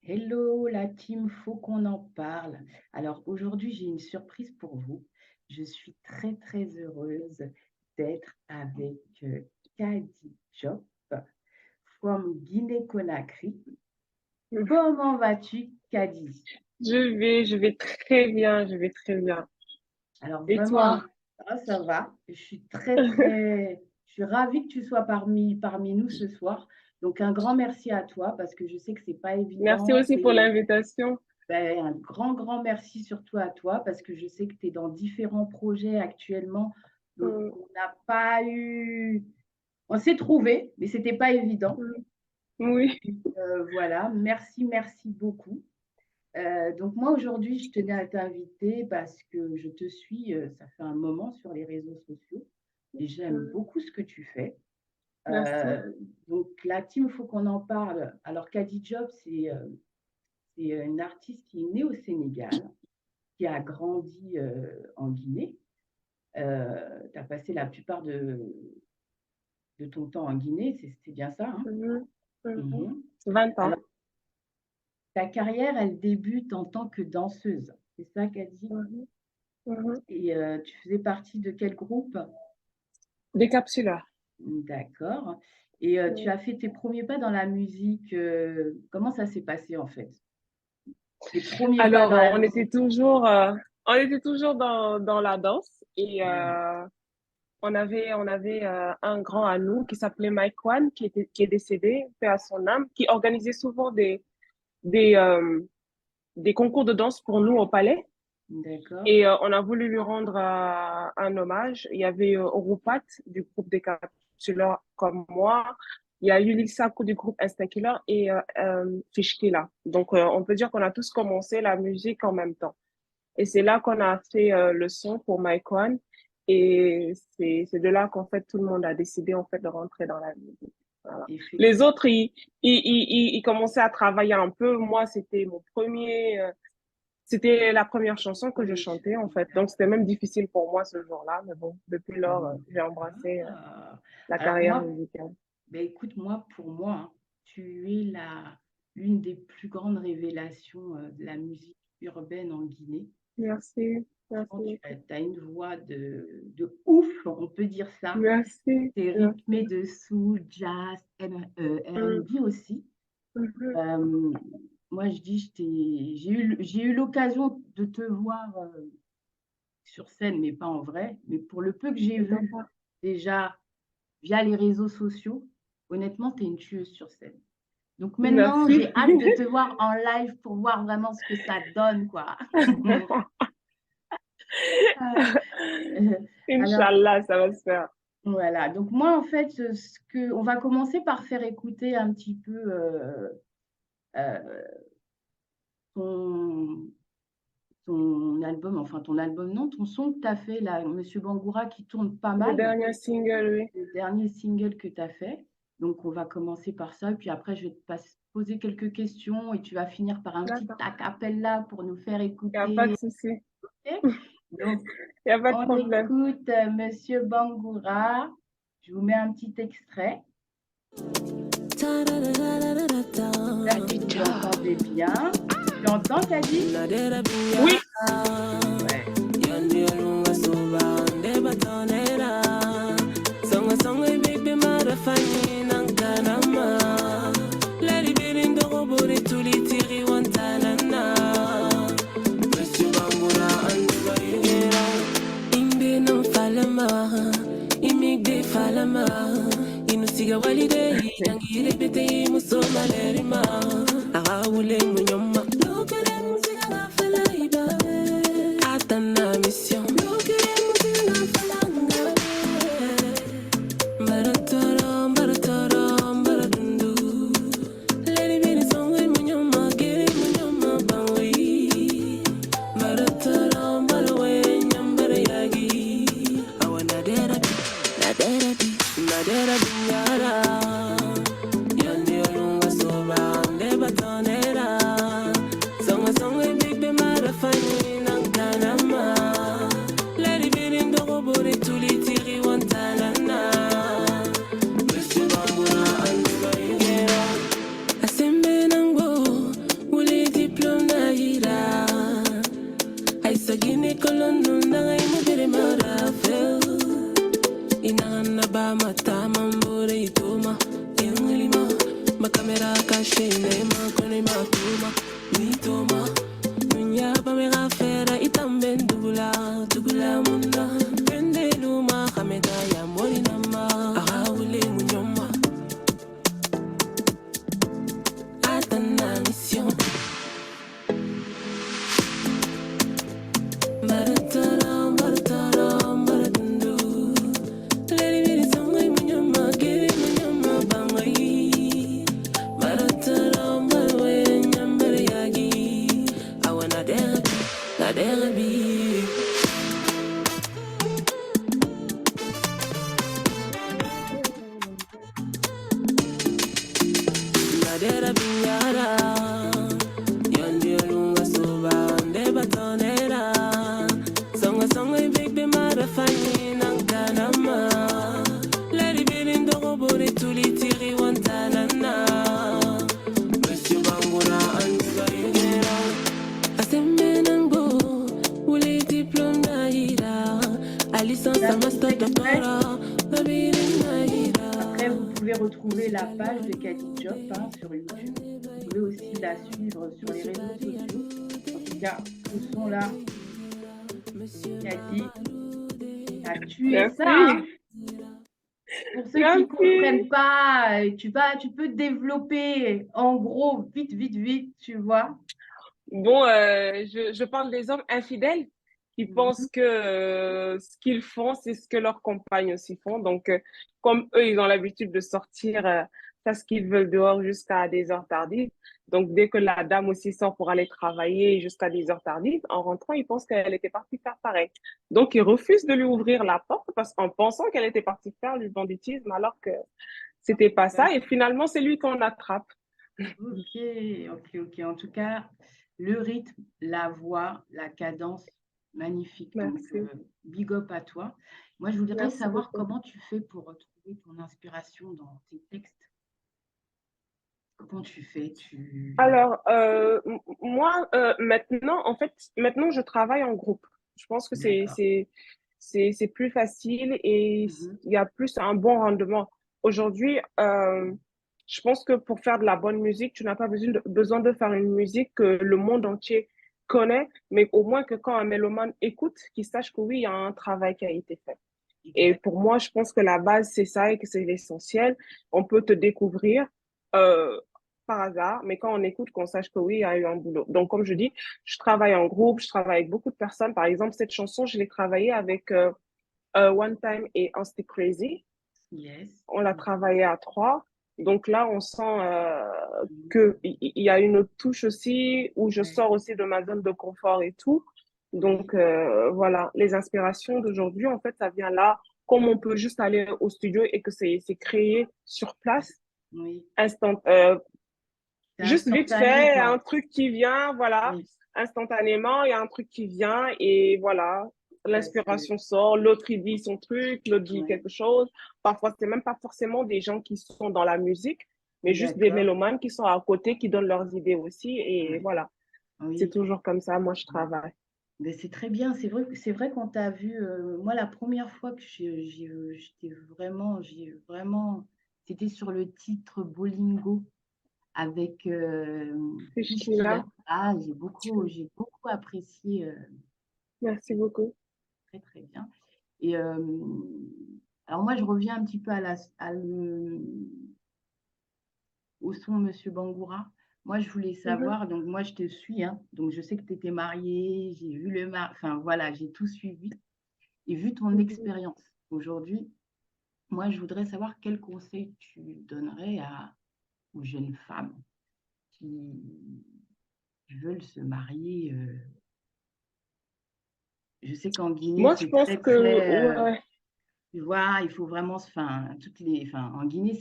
Hello la team, faut qu'on en parle. Alors aujourd'hui, j'ai une surprise pour vous. Je suis très très heureuse d'être avec Kadi Diop from Guinée-Conakry. Comment vas-tu, Kadi? Je vais très bien, je vais très bien. Alors Et vraiment, toi? ça va. Je suis ravie que tu sois parmi nous ce soir. Donc un grand merci à toi parce que je sais que c'est pas Merci évident. aussi pour l'invitation. Ben, un grand, grand merci surtout à toi parce que je sais que tu es dans différents projets actuellement. Donc, Mm, on n'a pas eu. On s'est trouvé, mais ce n'était pas évident. mm. Oui, Voilà, merci, merci beaucoup. Donc, moi, aujourd'hui, je tenais à t'inviter parce que je te suis, ça fait un moment sur les réseaux sociaux et j'aime mm, beaucoup ce que tu fais. merci. Euh, donc, la team, il faut qu'on en parle. Alors, Kadi Job, c'est une artiste qui est née au Sénégal, qui a grandi en Guinée. Tu as passé la plupart de ton temps en Guinée, c'est bien ça, hein? Mhm, mhm. Mhm. 20 ans. Alors, ta carrière, elle débute en tant que danseuse, c'est ça qu'elle dit? Mhm, mhm. Et tu faisais partie de quel groupe? Décapsuleur. D'accord. Et tu Mm. as fait tes premiers pas dans la musique. Comment ça s'est passé en fait? Tes premiers pas Alors, dans la musique. on était toujours dans la danse et Ouais, on avait un grand à nous qui s'appelait Mike One, qui est décédé, paix à son âme, qui organisait souvent des, euh, des concours de danse pour nous au palais. d'accord. Et on a voulu lui rendre un hommage. Il y avait Oropat du groupe des Capsuleurs comme moi. Il y a Yuli Sakou du groupe Instinct Killer et Fishkila. Donc, on peut dire qu'on a tous commencé la musique en même temps. Et c'est là qu'on a fait le son pour Mike One. Et c'est de là qu'en fait, tout le monde a décidé en fait de rentrer dans la musique. Voilà. Les Effectivement. autres, ils commençaient à travailler un peu. Moi, c'était la première chanson que je chantais, en fait. Donc, c'était même difficile pour moi ce jour-là. Mais bon, depuis lors, j'ai embrassé Ah. la Alors carrière moi, musicale. ben écoute, moi, pour moi, hein, tu es l'une des plus grandes révélations de la musique urbaine en Guinée. Merci, Franchement, tu merci, as une voix de ouf, on peut dire ça. merci, C'est rythmé merci. de soul, jazz, Mm, R&B aussi. mhm, Euh, Moi, je dis, j'ai eu l'occasion de te voir sur scène, mais pas en vrai. Mais pour le peu que j'ai c'est vu sympa. déjà via les réseaux sociaux, honnêtement, tu es une tueuse sur scène. Donc maintenant, Merci. j'ai hâte de te voir en live pour voir vraiment ce que ça donne, quoi. Alors, Inch'Allah, ça va se faire. voilà. Donc moi, en fait, on va commencer par faire écouter un petit peu euh, ton, ton album, enfin ton album, non, ton son que tu as fait, là, Monsieur Bangoura, qui tourne pas Le mal, dernier single, oui. le dernier single que tu as fait. Donc on va commencer par ça, puis après, je vais poser quelques questions et tu vas finir par un petit D'accord. acapella pour nous faire Il n'y a pas de écouter. souci. Ok. Donc, Il n'y a pas de on problème. écoute Monsieur Bangoura. Je vous mets un petit extrait. J'espère que vous entendez bien. Tu entends, Kadi? Oui. Ouais. Siga walide jangire bete musoma lerima awule munyoma lokere musiga na fela iba atana mission lokere musiga na fela ngabe baratoro baradundu leri bini songo munyoma gere munyoma bawi baratoro barawe nyambere yagi awana dera na dera binyara yandi olunga soba nde batonera caméra cachée, nema, connais ma toma, ni toma. Nunya, pas mes affaires, itamben, douboula, douboula, munda. Pende, luma, kameda, ya morinama, araoule, munyoma. Atana, mission. Baratara, baratara, baratundu. Lady, lady, sangay, munyoma, kiri, munyoma, bangay. Baratara, barwe, nyambere, yagi. I wanna dare be. Madera binyara, yondi olunga soba, nde batonera. Songa songa ibigbe marafanyi nanganama. Lady birin dogo bore tuli tiri wantanana. Monsieur Bangura anduga yegera. Asembe nango, uli diplôme naira. A licence à master doctorat, babirin naira. Après, vous pouvez retrouver la page de Kady Diop sur YouTube. Vous pouvez aussi la suivre sur les réseaux sociaux. En tout cas, ce son-là, Kady, a tué Merci. ça. Hein. Pour ceux qui ne Merci. comprennent pas, tu peux développer en gros, vite, vite, vite, tu vois. Bon, je parle des hommes infidèles qui pensent que ce qu'ils font, c'est ce que leurs compagnes aussi font. Donc, comme eux, ils ont l'habitude de sortir, faire ce qu'ils veulent dehors jusqu'à des heures tardives. Donc, dès que la dame aussi sort pour aller travailler jusqu'à des heures tardives, en rentrant, ils pensent qu'elle était partie faire pareil. Donc, ils refusent de lui ouvrir la porte en pensant qu'elle était partie faire du banditisme alors que c'était pas ça. Et finalement, c'est lui qu'on attrape. Ok. En tout cas, le rythme, la voix, la cadence, magnifique. Merci. Donc, big up à toi. Moi, je voudrais Merci savoir beaucoup. comment tu fais pour retrouver ton inspiration dans tes textes. Comment tu fais? Alors, moi, maintenant, je travaille en groupe. Je pense que D'accord. c'est plus facile et il y a plus un bon rendement. Aujourd'hui, je pense que pour faire de la bonne musique, tu n'as pas besoin de faire une musique que le monde entier connaît, mais au moins que quand un mélomane écoute, qu'il sache que oui, il y a un travail qui a été fait. Et pour moi, je pense que la base, c'est ça et que c'est l'essentiel. On peut te découvrir par hasard, mais quand on écoute, qu'on sache que oui, il y a eu un boulot. Donc, comme je dis, je travaille en groupe, je travaille avec beaucoup de personnes. Par exemple, cette chanson, je l'ai travaillée avec One Time et Unstick Crazy. Yes. On l'a travaillé à 3. Donc là, on sent qu'il y a une autre touche aussi, où je sors aussi de ma zone de confort et tout. Donc voilà, les inspirations d'aujourd'hui, en fait, ça vient là, comme on peut juste aller au studio et que c'est créé sur place, instant, juste vite fait, quoi. Un truc qui vient, voilà, instantanément, il y a un truc qui vient et voilà, l'inspiration sort, l'autre il dit son truc, l'autre dit quelque chose. Parfois, c'est même pas forcément des gens qui sont dans la musique, mais juste des mélomanes qui sont à côté, qui donnent leurs idées aussi et voilà. C'est toujours comme ça, moi je travaille. Mais c'est très bien, c'est vrai qu'on t'a vu, moi la première fois que j'étais vraiment, c'était sur le titre Bolingo avec Fishkilla. Ah, j'ai beaucoup apprécié. Merci beaucoup. Très, très bien. Et alors moi, je reviens un petit peu au son Monsieur Bangoura. Moi, je voulais savoir, donc moi, je te suis, hein, donc je sais que tu étais mariée, j'ai vu enfin voilà, j'ai tout suivi. Et vu ton expérience aujourd'hui, moi, je voudrais savoir quel conseil tu donnerais aux jeunes femmes qui veulent se marier. Je sais qu'en Guinée, c'est très, très... tu vois, il faut vraiment... en Guinée,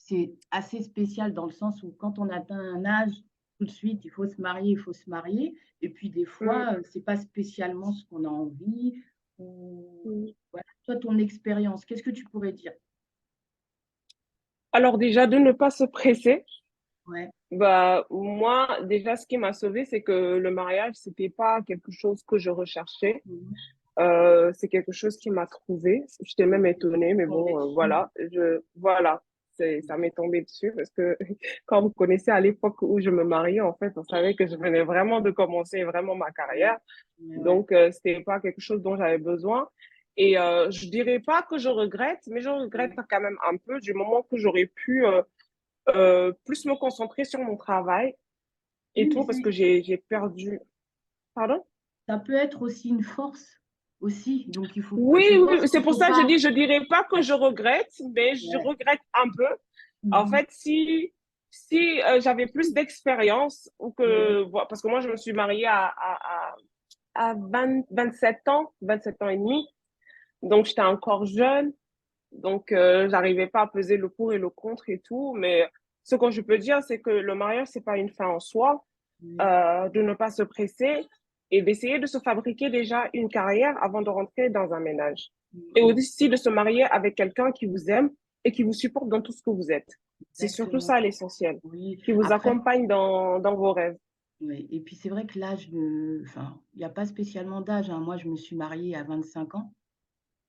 c'est assez spécial dans le sens où quand on atteint un âge, tout de suite, il faut se marier. Et puis, des fois, c'est pas spécialement ce qu'on a envie. Voilà. Toi, ton expérience, qu'est-ce que tu pourrais dire? Alors déjà, de ne pas se presser. Ouais. Bah, moi, déjà, ce qui m'a sauvée, c'est que le mariage, c'était pas quelque chose que je recherchais. C'est quelque chose qui m'a trouvée. J'étais même étonnée, mais bon, voilà. ça m'est tombé dessus parce que quand vous connaissez à l'époque où je me mariais, en fait, on savait que je venais vraiment de commencer vraiment ma carrière. Ouais, ouais. Donc, c'était pas quelque chose dont j'avais besoin. Et je dirais pas que je regrette, mais je regrette quand même un peu du moment que j'aurais pu plus me concentrer sur mon travail et Oui, mais tout parce que j'ai perdu. Pardon? ça peut être aussi une force aussi. Donc, Oui, je pense oui, qu'il c'est ne pour faut ça que je pas. dis, je dirais pas que Ouais, je regrette, mais je ouais. regrette un peu. En Mhm. fait, si j'avais plus d'expérience ou Ouais. parce que moi, je me suis mariée à 27 ans, 27 ans et demi. Donc, j'étais encore jeune. Donc, j'arrivais pas à peser le pour et le contre et tout. Mais ce que je peux dire, c'est que le mariage, c'est pas une fin en soi. Ouais. De ne pas se presser et d'essayer de se fabriquer déjà une carrière avant de rentrer dans un ménage. Et Mhm. aussi de se marier avec quelqu'un qui vous aime et qui vous supporte dans tout ce que vous êtes. C'est surtout Exactement. ça l'essentiel, Oui. qui vous Après, accompagne dans vos rêves. oui. Et puis c'est vrai que l'âge, enfin, il n'y a pas spécialement d'âge, hein. Moi, je me suis mariée à 25 ans.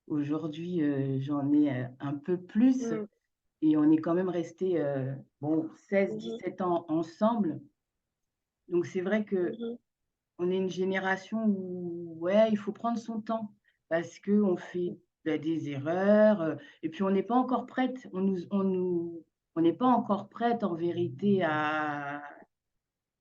Aujourd'hui, j'en ai un peu plus Mm, et on est quand même resté bon, 16, mhm, 17 ans ensemble. Donc c'est vrai que mhm. on est une génération où, ouais, il faut prendre son temps parce qu'on fait des erreurs et puis on n'est pas encore prête. On n'est pas encore prête en vérité à.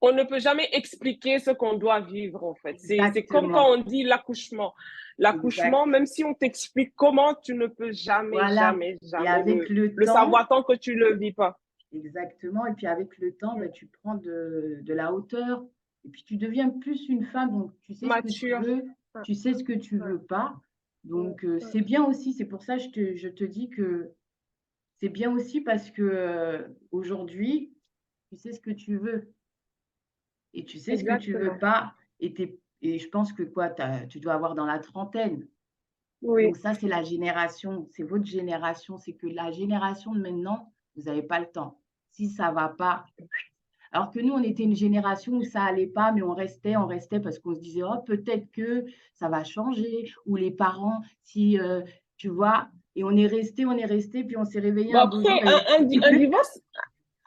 On ne peut jamais expliquer ce qu'on doit vivre, en fait. C'est comme quand Exactement, on dit l'accouchement. L'accouchement, exact. même si on t'explique comment, tu ne peux jamais, Voilà. jamais, Et jamais avec le le temps, savoir tant que tu ne le vis pas. exactement. Et puis avec le temps, Mm. bah, tu prends de la hauteur et puis tu deviens plus une femme. Donc tu sais ce que tu Mature. veux, Ouais, tu sais ce que tu ouais, veux pas. ouais, Donc ouais. c'est bien aussi. C'est pour ça que je te dis que c'est bien aussi parce que aujourd'hui, tu sais ce que tu veux et tu sais ce que tu veux Exactement. pas. Et je pense que quoi, tu dois avoir dans la trentaine. Donc Oui. ça, c'est la génération, c'est votre génération. C'est que la génération de maintenant, vous n'avez pas le temps. Si ça va pas. Alors que nous, on était une génération où ça allait pas, mais on restait parce qu'on se disait, oh, peut-être que ça va changer. Ou les parents, si tu vois, et on est resté, puis on s'est réveillé Bon, un beau jour après, et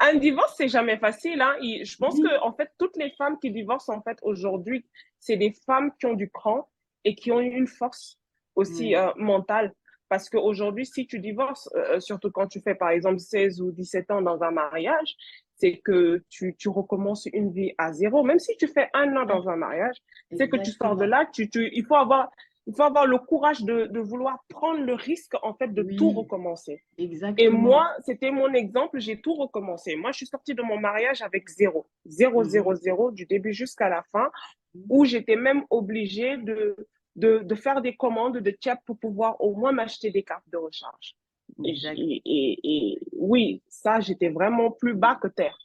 un divorce, c'est jamais facile, hein. Je pense oui. que, en fait, toutes les femmes qui divorcent, en fait, aujourd'hui, c'est des femmes qui ont du cran et qui ont une force aussi Oui, mentale. Parce qu'aujourd'hui, si tu divorces, surtout quand tu fais, par exemple, 16 ou 17 ans dans un mariage, c'est que tu recommences une vie à zéro. Même si tu fais un an ouais, dans un mariage, c'est que tu sors de exactement. là, il faut avoir le courage de vouloir prendre le risque, en fait, de tout Oui, recommencer. Et exactement. moi, c'était mon exemple, j'ai tout recommencé. Moi, je suis sortie de mon mariage avec zéro, zéro, zéro, Mhm. zéro, du début jusqu'à la fin, où j'étais même obligée de faire des commandes de tiers pour pouvoir au moins m'acheter des cartes de recharge. Exact. Et oui, ça, j'étais vraiment plus bas que terre.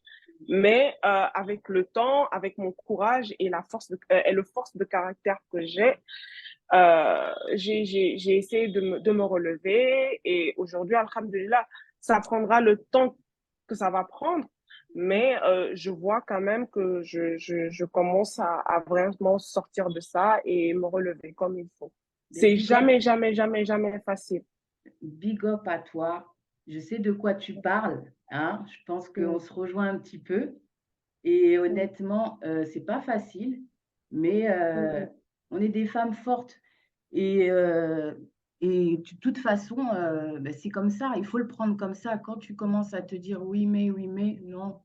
Mais avec le temps, avec mon courage et et le force de caractère que j'ai essayé de me relever et aujourd'hui, alhamdulillah, ça prendra le temps que ça va prendre, mais je vois quand même que je commence à vraiment sortir de ça et me relever comme il faut. Mais C'est jamais, jamais, jamais, jamais facile. big up à toi. Je sais de quoi tu parles, hein. Je pense qu'on Mm, se rejoint un petit peu. Et mm, honnêtement, c'est pas facile, mais mm. on est des femmes fortes. Et, et de toute façon, ben, c'est comme ça. Il faut le prendre comme ça. Quand tu commences à te dire oui, mais, non,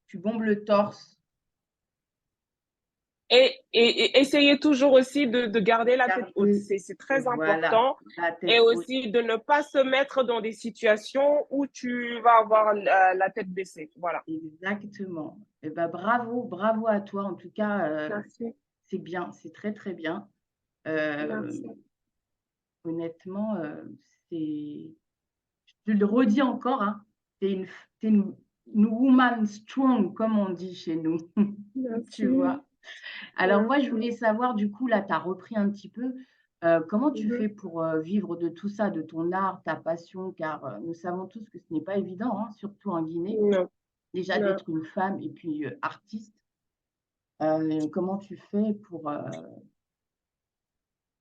tu bombes le torse. Et essayer toujours aussi de garder la tête haute. Garder, C'est très voilà, important. la Et tête haute. aussi de ne pas se mettre dans des situations où tu vas avoir la tête baissée. Voilà. Exactement. Et ben, bravo, bravo à toi. En tout cas, Merci. c'est bien, c'est très, très bien. Euh, Merci. honnêtement, c'est, je le redis encore, hein, t'es une woman strong, comme on dit chez nous. Tu Merci. vois. Alors moi, je Merci. voulais savoir, du coup, là, tu as repris un petit peu, comment tu Mhm. fais pour vivre de tout ça, de ton art, ta passion, car nous savons tous que ce n'est pas évident, hein, surtout en Guinée, Non, déjà non. d'être une femme et puis artiste. Comment tu fais pour.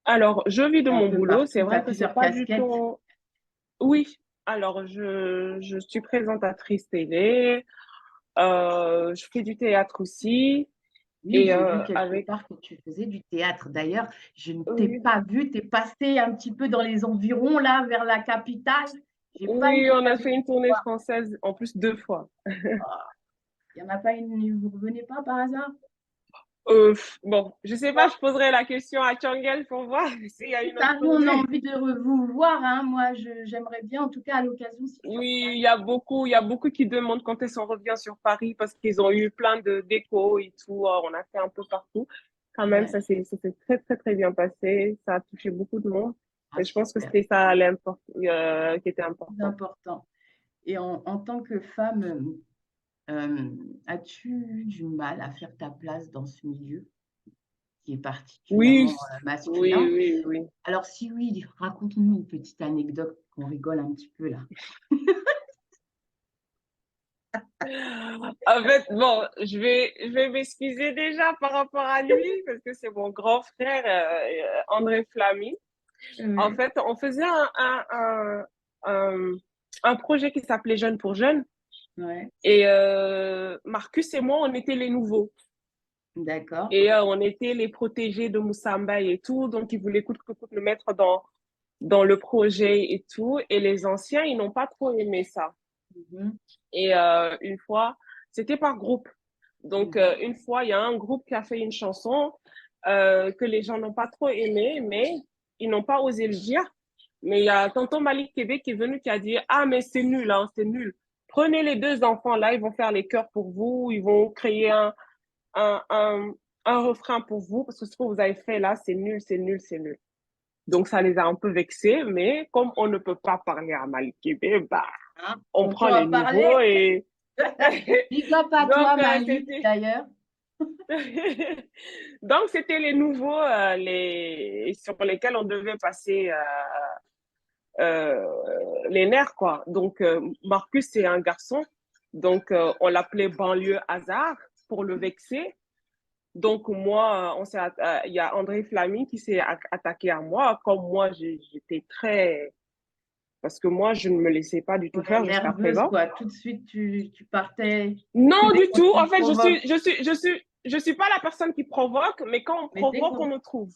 Alors, je vis de Un mon peu boulot. C'est partout, tu as vrai que c'est plusieurs pas du casquettes. tout. Oui. Alors, je suis présentatrice télé, je fais du théâtre aussi, Oui, et j'ai vu quelque avec... part que tu faisais du théâtre. D'ailleurs, je ne t'ai Oui, pas vu, tu es passé un petit peu dans les environs, là, vers la capitale. J'ai pas eu oui, on a l'occasion fait de une te tournée voir. française, en plus 2 fois. Il n'y en a pas une, vous revenez pas par hasard? Bon, je sais pas, je poserai la question à Tchangel pour voir s'il y a Si une autre ça, nous, on a tournée. envie de vous voir, hein. Moi, j'aimerais bien, en tout cas, à l'occasion, si tu Oui, reviens. il y a beaucoup qui demandent quand est-ce qu'on revient sur Paris parce qu'ils ont eu plein de décos et tout. On a fait un peu partout. Quand même, Ouais. ça s'est très, très, très bien passé. Ça a touché beaucoup de monde. Ah, Et je pense que super, c'était ça qui était c'est important. important. Et en tant que femme, as-tu eu du mal à faire ta place dans ce milieu qui est Oui, particulièrement oui, masculin? oui, oui. Alors, si oui, raconte-nous une petite anecdote qu'on rigole un petit peu là. En fait, bon, je vais m'excuser déjà par rapport à lui parce que c'est mon grand frère, André Flamy. En Ouais, fait, on faisait un, un projet qui s'appelait Jeunes pour Jeunes. ouais, Et Marcus et moi, on était les nouveaux. d'accord. Et on était les protégés de Moussamba et tout. Donc, ils voulaient coûte que coûte nous mettre dans le projet et tout. Et les anciens, ils n'ont pas trop aimé ça. Mhm, Et une fois, c'était par groupe. Donc, mhm, une fois, il y a un groupe qui a fait une chanson que les gens n'ont pas trop aimé, mais ils n'ont pas osé le dire. Mais il y a tonton Malik Kébé qui est venu qui a dit, ah, mais c'est nul, hein, c'est nul. Prenez les 2 enfants là, ils vont faire les chœurs pour vous, ils vont créer un, un, un refrain pour vous, parce que ce que vous avez fait là, c'est nul, c'est nul, c'est nul. Donc, ça les a un peu vexés, mais comme on ne peut pas parler à Malik Kébé, bah, hein, on tonton prend a les parlé. nouveaux et Big up à donc toi, Malik, c'était d'ailleurs. donc c'était les nouveaux les sur lesquels on devait passer euh, les nerfs quoi. Donc Marcus c'est un garçon, donc on l'appelait banlieue hasard pour le vexer. Donc moi il y a André Flamy qui s'est attaqué à moi comme moi j'étais très parce que moi je ne me laissais pas du tout Ouais, faire jusqu'à nerveuse, présent. quoi. Tout de suite, tu partais Non, dès du qu'on tout. te En fait, provoque. je suis pas la personne qui provoque, mais quand on Mais dès provoque, on qu'on... me trouve.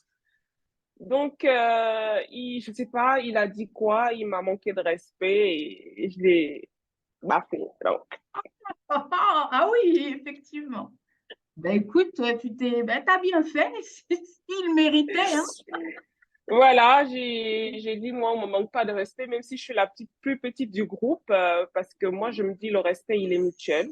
Donc, je sais pas, il a dit quoi, il m'a manqué de respect et je l'ai baffé. Donc, Ah oui, effectivement. Ben écoute, t'as bien fait. Il méritait, hein. voilà, j'ai dit, moi, on me manque pas de respect, même si je suis la plus petite du groupe, parce que moi, je me dis, le respect, il est mutuel.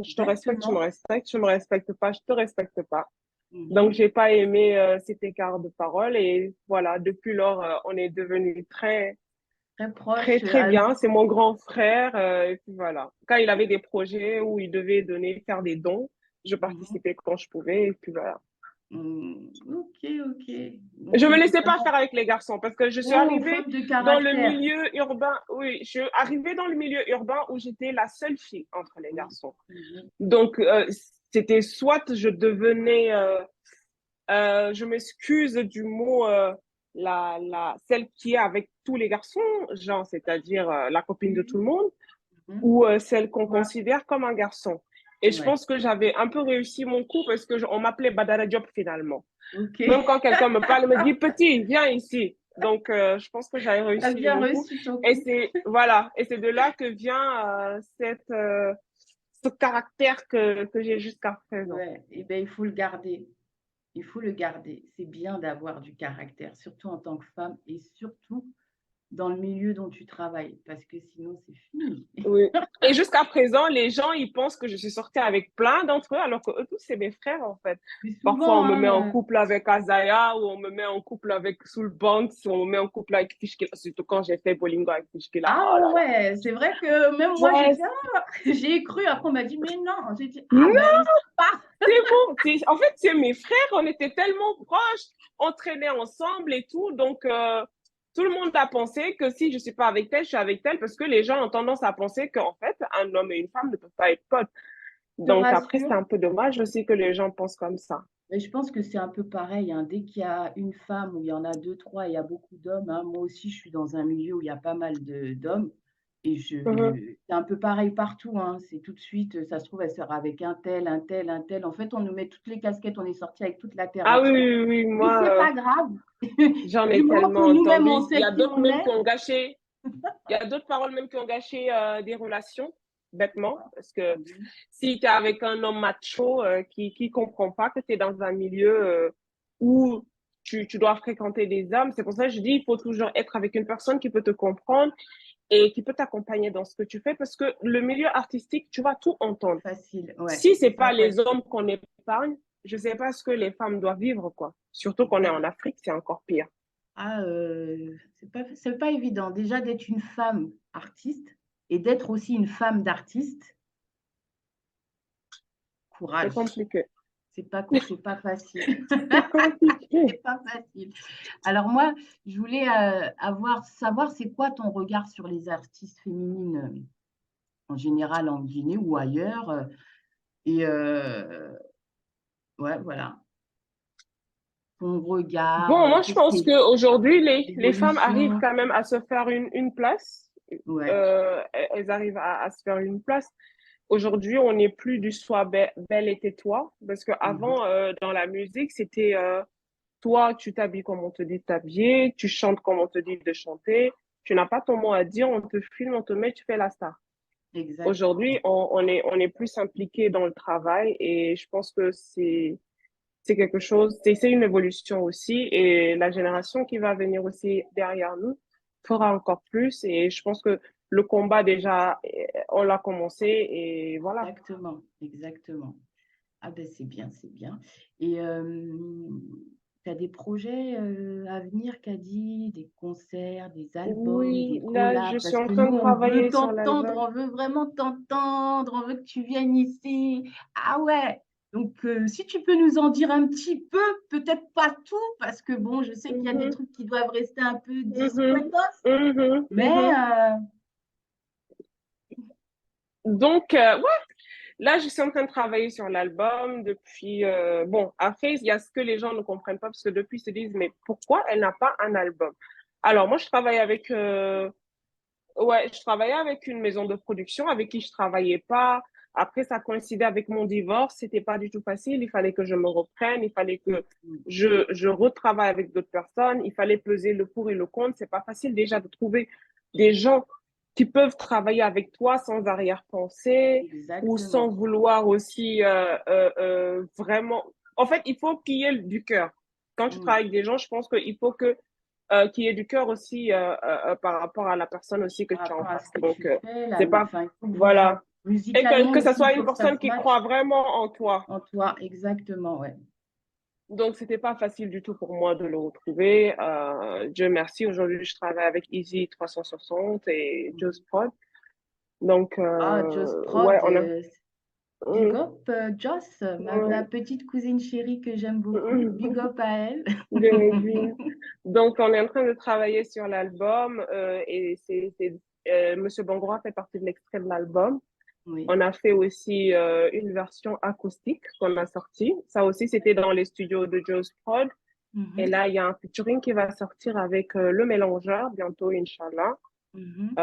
Je te respecte, tu me Exactement. respectes, tu me respectes pas, je te respecte pas. Donc, Mhm. j'ai pas aimé cet écart de parole et voilà, depuis lors, on est devenus très, Très très, proche. très bien. C'est mon grand frère et puis voilà. Quand il avait des projets où il devait donner, faire des dons, je Mhm. participais quand je pouvais et puis voilà. Ok, ok. Je Donc, me laissais pas vraiment, faire avec les garçons parce que je suis oh, arrivée femme de dans le caractère. milieu urbain. Oui, je suis arrivée dans le milieu urbain où j'étais la seule fille entre les Mhm. garçons. Mhm. Donc, c'était soit je devenais je m'excuse du mot celle qui est avec tous les garçons, genre, c'est-à-dire la copine de tout Oui. le monde, Mhm. ou celle qu'on Toi. considère comme un garçon. Et je Ouais. pense que j'avais un peu réussi mon coup parce que on m'appelait Badara Diop finalement. Ok. Même quand quelqu'un me parle, il me dit petit, viens ici. Donc je pense que j'avais T'as réussi bien mon coup. reçu ton Et coup. c'est voilà, et c'est de là que vient ce caractère que j'ai jusqu'à présent. Ouais. Eh ben, il faut le garder. Il faut le garder. C'est bien d'avoir du caractère, surtout en tant que femme et surtout dans le milieu dont tu travailles, parce que sinon, c'est fini. Oui. Et jusqu'à présent, les gens, ils pensent que je suis sortie avec plein d'entre eux, alors que eux tous, c'est mes frères, en fait. Plus Parfois, souvent, on me met en hein. couple avec Azaya, ou on me met en couple avec Soulbanks, ou on me met en couple avec Fishkila, surtout quand j'ai fait Bolingo avec Fishkila. Ah Oh là là. ouais, c'est vrai que même moi, j'ai Ouais, dit, ah, j'ai cru. Après, on m'a dit, mais non. J'ai dit, ah non, ben, ils savent pas. c'est bon. En fait, c'est mes frères, on était tellement proches, on traînait ensemble et tout, donc tout le monde a pensé que si je suis pas avec tel, je suis avec tel, parce que les gens ont tendance à penser qu'en fait, un homme et une femme ne peuvent pas être potes. Je te Donc après, c'est rassure. un peu dommage aussi que les gens pensent comme ça. Mais je pense que c'est un peu pareil, hein. Dès qu'il y a une femme ou il y en a deux, trois, il y a beaucoup d'hommes, hein. Moi aussi, je suis dans un milieu où il y a pas mal d'hommes. Et Mhm. c'est un peu pareil partout, hein. C'est tout de suite, ça se trouve, elle sort avec un tel, un tel, un tel. En fait, on nous met toutes les casquettes, on est sorti avec toute la terre Ah oui, entière. oui, oui, Mais moi, c'est pas grave. j'en Du ai moment que tellement nous-mêmes, on entendu. Il y sait a qui d'autres on même est. qui ont gâché, il y a d'autres paroles même qui ont gâché des relations, bêtement. Parce que Mhm. si tu es avec un homme macho qui comprend pas que tu es dans un milieu où tu dois fréquenter des hommes, c'est pour ça que je dis, il faut toujours être avec une personne qui peut te comprendre et qui peut t'accompagner dans ce que tu fais. Parce que le milieu artistique, tu vas tout entendre. Facile, ouais. Si c'est pas Ça, ouais. les hommes qu'on épargne, je sais pas ce que les femmes doivent vivre, quoi. Surtout qu'on est en Afrique, c'est encore pire. Ah, c'est pas évident. Déjà, d'être une femme artiste et d'être aussi une femme d'artiste, C'est courage. compliqué. C'est pas facile. C'est compliqué. C'est pas facile. Alors moi, je voulais savoir c'est quoi ton regard sur les artistes féminines en général en Guinée ou ailleurs. Et ouais, voilà, ton regard, Bon, moi, je qu'est-ce pense qui qu'aujourd'hui, les femmes arrivent l'évolution? quand même à se faire une place. Ouais. Elles arrivent à se faire une place. Aujourd'hui, on n'est plus du sois belle et tais-toi. Parce Mhm. qu'avant, dans la musique, c'était toi, tu t'habilles comme on te dit de t'habiller, tu chantes comme on te dit de chanter. Tu n'as pas ton mot à dire, on te filme, on te met, tu fais la star. Aujourd'hui, Exactement. on est plus impliqué dans le travail et je pense que c'est quelque chose, c'est une évolution aussi et la génération qui va venir aussi derrière nous fera encore plus et je pense que le combat déjà, on l'a commencé et voilà. Exactement. Exactement. Ah ben c'est bien, c'est bien. Et tu as des projets à venir, Kadi, des concerts, des albums, Oui, des là, je collabs, suis parce en que train nous, de on veut travailler sur t'entendre, l'album. on veut vraiment t'entendre, on veut que tu viennes ici. Ah ouais, donc si tu peux nous en dire un petit peu, peut-être pas tout, parce que bon, je sais qu'il y a des Mhm, trucs qui doivent rester un peu mhm, discretos, mhm, mais mhm. Donc, là, je suis en train de travailler sur l'album depuis. Bon, après, il y a ce que les gens ne comprennent pas parce que depuis, ils se disent, mais pourquoi elle n'a pas un album? Alors, moi, je travaille avec. Ouais, je travaillais avec une maison de production avec qui je travaillais pas. Après, ça coïncidait avec mon divorce. C'était pas du tout facile. Il fallait que je me reprenne. Il fallait que je retravaille avec d'autres personnes. Il fallait peser le pour et le contre. C'est pas facile déjà de trouver des gens qui peuvent travailler avec toi sans arrière-pensée ou sans exactement. vouloir aussi vraiment. En fait, il faut qu'il y ait du cœur. Quand tu Mm. travailles avec des gens, je pense qu'il faut que qu'il y ait du cœur aussi par rapport à la personne aussi que Par tu as en rapport à ce face. que Donc, tu fais, là, c'est pas, enfin, il faut que voilà. Et musicalement que ça aussi, il soit faut une que ça personne se qui croit matche vraiment en toi. en toi, exactement, ouais. Donc, c'était pas facile du tout pour moi de le retrouver. Dieu merci, aujourd'hui, je travaille avec Easy 360 et Just Prod. Donc, Ah, Joss ouais, Prod, on a... big Mm, up, Joss, la ouais. petite cousine chérie que j'aime beaucoup, big up à elle. Bien. Donc, on est en train de travailler sur l'album et Monsieur Bongrois fait partie de l'extrait de l'album. Oui. On a fait aussi une version acoustique qu'on a sortie. Ça aussi, c'était dans les studios de Joe's Prod. Et Mhm, là, il y a un featuring qui va sortir avec le mélangeur bientôt, Inch'Allah. mhm.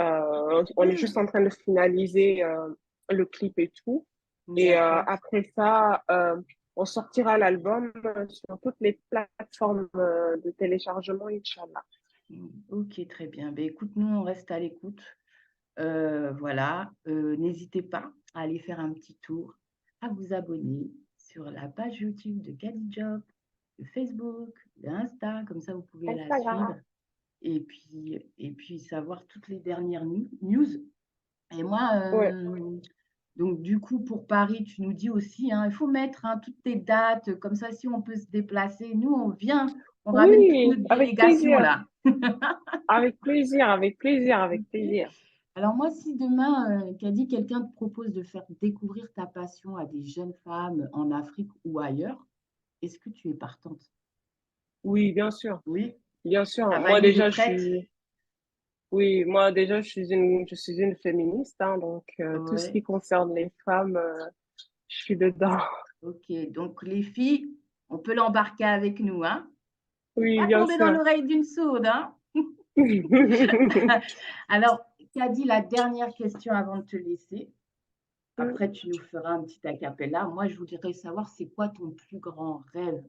On est juste en train de finaliser le clip et tout. Et D'accord. après ça, on sortira l'album sur toutes les plateformes de téléchargement, Inch'Allah. Ok, très bien. Ben, écoute, nous, on reste à l'écoute. Voilà, n'hésitez pas à aller faire un petit tour, à vous abonner sur la page YouTube de Kadijob, de Facebook, de Insta, comme ça vous pouvez la suivre Instagram. et puis savoir toutes les dernières news. Et moi, Ouais. donc du coup, pour Paris, tu nous dis aussi, hein, il faut mettre hein, toutes tes dates, comme ça, si on peut se déplacer, nous, on vient, on ramène toute Oui, notre avec délégation plaisir. là. Avec plaisir, avec plaisir, avec Ok. plaisir. Alors moi, si demain, Kadi, quelqu'un te propose de faire découvrir ta passion à des jeunes femmes en Afrique ou ailleurs, est-ce que tu es partante? Oui, bien sûr. Oui, Bien sûr. ta valise est prête? Moi déjà, je suis une féministe, hein, donc tout ce Oui, qui concerne les femmes, je suis dedans. ok. Donc les filles, on peut l'embarquer avec nous, hein? Faut Oui, pas bien tomber dans sûr. l'oreille d'une sourde, hein? Alors, Kadi, la dernière question avant de te laisser. Après, tu nous feras un petit a cappella. Moi, je voudrais savoir, c'est quoi ton plus grand rêve?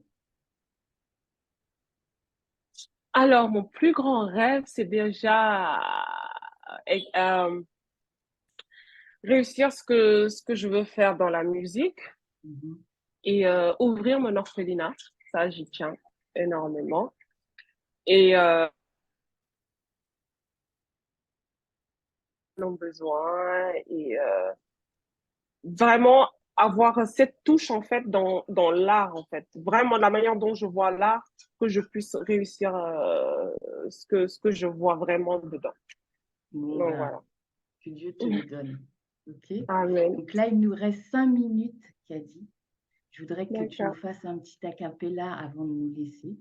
Alors, mon plus grand rêve, c'est déjà euh, réussir ce que je veux faire dans la musique Mhm. et ouvrir mon orphelinat. Ça, j'y tiens énormément. Et ils ont besoin et vraiment avoir cette touche en fait dans l'art en fait. Vraiment la manière dont je vois l'art, que je puisse réussir ce que je vois vraiment dedans. Bon, Donc ben, voilà. que Dieu te le donne. OK? Amen. Donc là, il nous reste 5 minutes, Kadi. Je voudrais que tu nous D'accord. fasses un petit a cappella avant de nous laisser.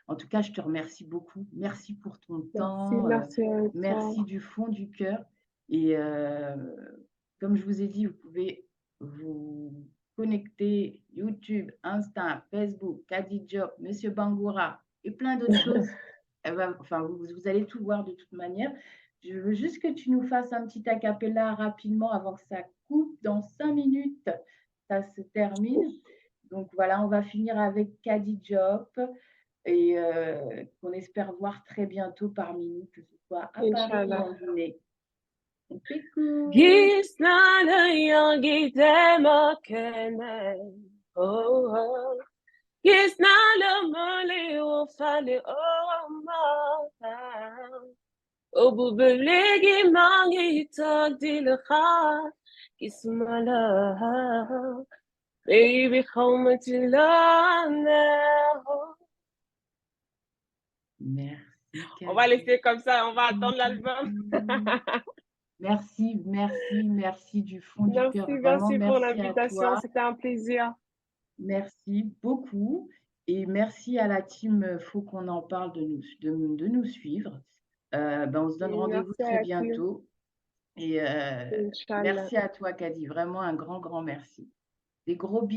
En tout cas, je te remercie beaucoup. Merci pour ton Merci, temps. merci à toi. Merci du fond du cœur. Et comme je vous ai dit, vous pouvez vous connecter YouTube, Insta, Facebook, Kadi Job, Monsieur Bangoura et plein d'autres choses. Enfin, vous allez tout voir de toute manière. Je veux juste que tu nous fasses un petit a cappella rapidement avant que ça coupe. Dans 5 minutes, ça se termine. Donc voilà, on va finir avec Kadi Job et qu'on espère voir très bientôt parmi nous, que ce soit à Paris ou Inch'Allah. en Guinée. On t'écoute. Gis na na yang gitema kene. Oh, oh. Gis na le mole o fale o ma. O bubelegi mangi tak dilha. Gis mala. Baby, come to love. Merci, On va Kadi. laisser comme ça, on va attendre l'album. Merci, merci, merci du fond du cœur. Merci, Vraiment, merci pour merci à l'invitation, toi. c'était un plaisir. Merci beaucoup. Et merci à la team Faut qu'on en parle de nous suivre. On se donne rendez-vous Merci très à tous. bientôt. Et Inch'Allah. merci à toi, Kadi. Vraiment un grand, grand merci. Des gros bisous.